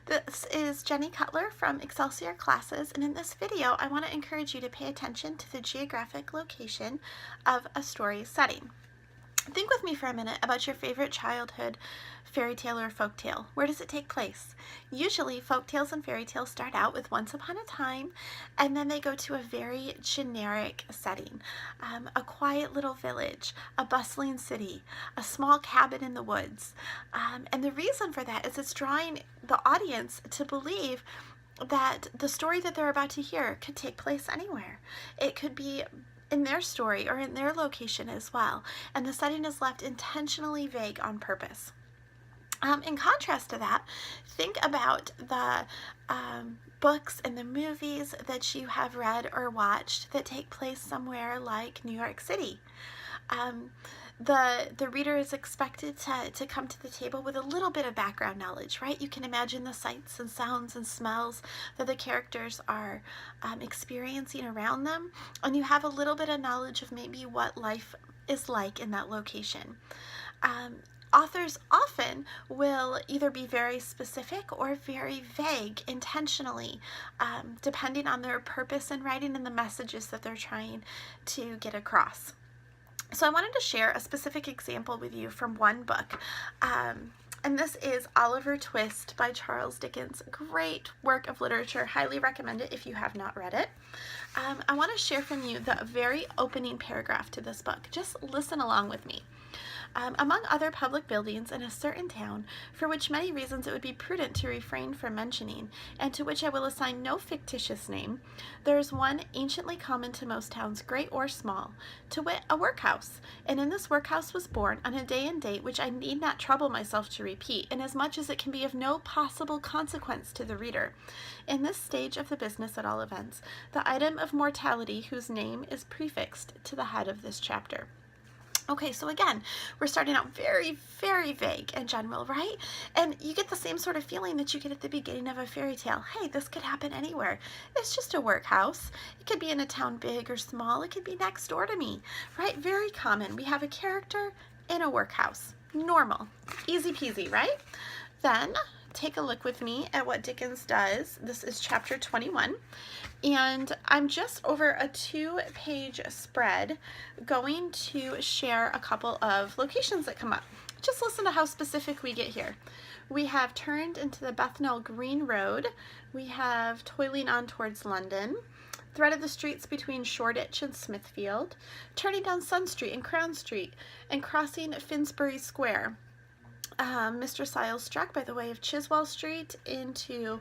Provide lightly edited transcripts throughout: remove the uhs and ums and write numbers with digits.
This is Jenny Cutler from Excelsior Classes, and in this video I want to encourage you to pay attention to the geographic location of a story setting. Think with me for a minute about your favorite childhood fairy tale or folk tale. Where does it take place? Usually folk tales and fairy tales start out with once upon a time, and then they go to a very generic setting. A quiet little village, a bustling city, a small cabin in the woods. And the reason for that is it's drawing the audience to believe that the story that they're about to hear could take place anywhere. It could be in their story or in their location as well, and the setting is left intentionally vague on purpose. In contrast to that, think about the books and the movies that you have read or watched that take place somewhere like New York City. The reader is expected to come to the table with a little bit of background knowledge, right? You can imagine the sights and sounds and smells that the characters are experiencing around them, and you have a little bit of knowledge of maybe what life is like in that location. Authors often will either be very specific or very vague intentionally, depending on their purpose in writing and the messages that they're trying to get across. So I wanted to share a specific example with you from one book, and this is Oliver Twist by Charles Dickens. Great work of literature. Highly recommend it if you have not read it. I want to share from you the very opening paragraph to this book. Just listen along with me. Among other public buildings in a certain town, for which many reasons it would be prudent to refrain from mentioning, and to which I will assign no fictitious name, there is one anciently common to most towns, great or small, to wit, a workhouse. And in this workhouse was born, on a day and date which I need not trouble myself to repeat, inasmuch as it can be of no possible consequence to the reader. In this stage of the business, at all events, the item of mortality whose name is prefixed to the head of this chapter. Okay, so again, we're starting out very, very vague and general, right? And you get the same sort of feeling that you get at the beginning of a fairy tale. Hey, this could happen anywhere. It's just a workhouse. It could be in a town big or small. It could be next door to me, right? Very common. We have a character in a workhouse. Normal. Easy peasy, right? Then take a look with me at what Dickens does. This is chapter 21. And I'm just over a 2-page spread going to share a couple of locations that come up. Just listen to how specific we get here. We have turned into the Bethnal Green Road. We have toiling on towards London. Threaded the streets between Shoreditch and Smithfield. Turning down Sun Street and Crown Street and crossing Finsbury Square. Mr. Siles struck by the way of Chiswell Street into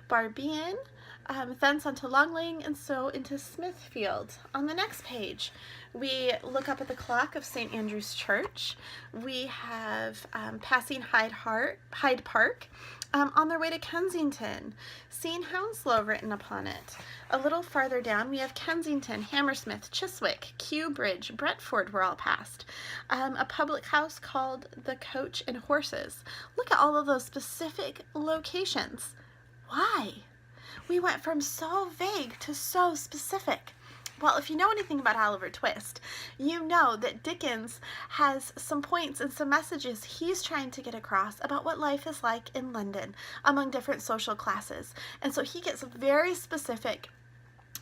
Barbian, thence onto Long Lane, and so into Smithfield. On the next page, we look up at the clock of St. Andrew's Church. We have passing Hyde Park, on their way to Kensington, seeing Hounslow written upon it. A little farther down, we have Kensington, Hammersmith, Chiswick, Kew Bridge, Brentford were all passed. A public house called the Coach and Horses. Look at all of those specific locations. Why? We went from so vague to so specific. Well, if you know anything about Oliver Twist, you know that Dickens has some points and some messages he's trying to get across about what life is like in London among different social classes. And so he gets very specific,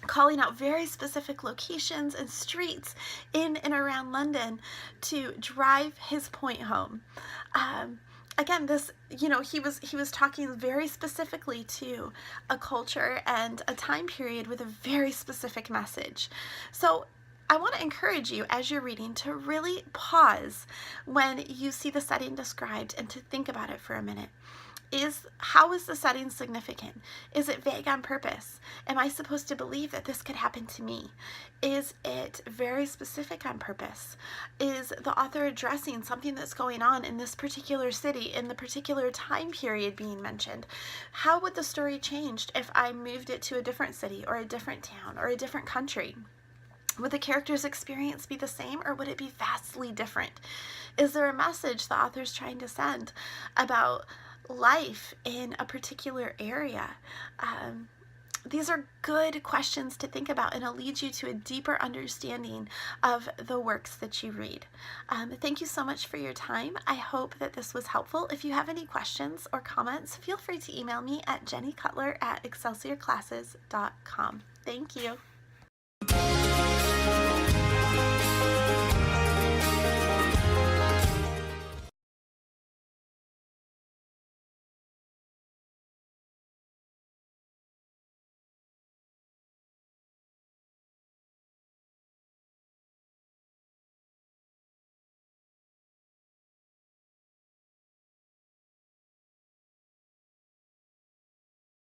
calling out very specific locations and streets in and around London to drive his point home. Again, this, he was talking very specifically to a culture and a time period with a very specific message. So I want to encourage you as you're reading to really pause when you see the setting described and to think about it for a minute. How is the setting significant? Is it vague on purpose? Am I supposed to believe that this could happen to me? Is it very specific on purpose? Is the author addressing something that's going on in this particular city, in the particular time period being mentioned? How would the story change if I moved it to a different city or a different town or a different country? Would the character's experience be the same, or would it be vastly different? Is there a message the author's trying to send about life in a particular area? these are good questions to think about, and it'll lead you to a deeper understanding of the works that you read. Thank you so much for your time. I hope that this was helpful. If you have any questions or comments, feel free to email me at jennycutler@excelsiorclasses.com. Thank you.